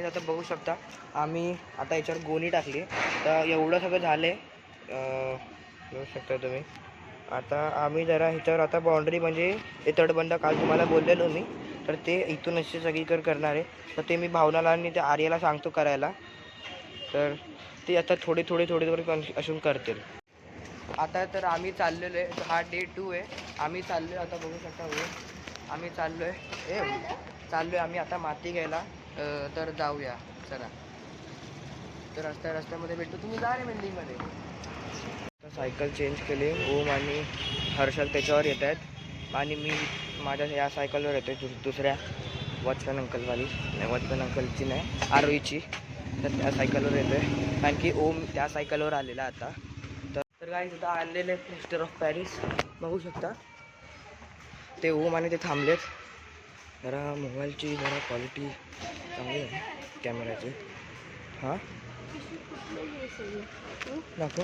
काही आता बघू शकता आम्ही आता याच्यावर गोणी टाकली, तर एवढं सगळं झालं बघू शकता तुम्ही. आता आम्ही जरा ह्याच्यावर आता बाउंड्री म्हणजे ते तटबंद काल तुम्हाला बोललेलो मी, तर ते इथून असे सगळीकडे करणार आहे. तर ते मी भावनाला आणि त्या आर्याला सांगतो करायला, तर ते आता थोडे असून करतील. आता तर आम्ही चाललेलो आहे, हा डे 2 आहे. आम्ही चाललो आहे आता बघू शकता आम्ही चाललो आहे आम्ही आता माती घ्यायला. तर जाऊया चला. तर रस्त्यामध्ये भेटतो, तुम्ही जा रे बिल्डिंगमध्ये. तर सायकल चेंज केली, ओम आणि हर्षल त्याच्यावर येत आहेत आणि मी माझ्या या सायकलवर येतो दुसऱ्या वॉचमॅन अंकलवाली, नाही वॉचमॅन अंकलची नाही आरोहीची. तर त्या सायकलवर येतो आहे कारण की ओम त्या सायकलवर आलेला आता. तर काही सुद्धा आणलेले प्लास्टर ऑफ पॅरिस बघू शकता. ते ओम आणि ते थांबलेत. जरा मोबाईलची जरा क्वालिटी चांगली आहे कॅमेऱ्याची. हां नको,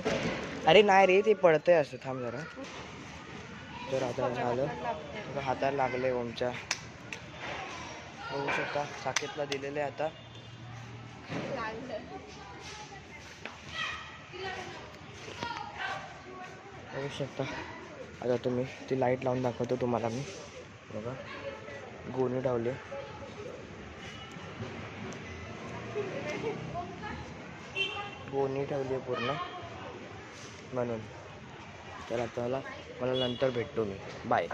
अरे नाही रे ते पडतंय असं, थांब जरा. तर आता झालं, हाताला लागले ओमच्या. बघू शकता साकेतला दिलेले आता. बघू शकता आता तुम्ही, ती लाईट लावून दाखवतो तुम्हाला मी. बघा गोणी ठेवली, गोणी ठेवली पूर्ण म्हणून. तर आता मला नंतर भेटतो मी, बाय.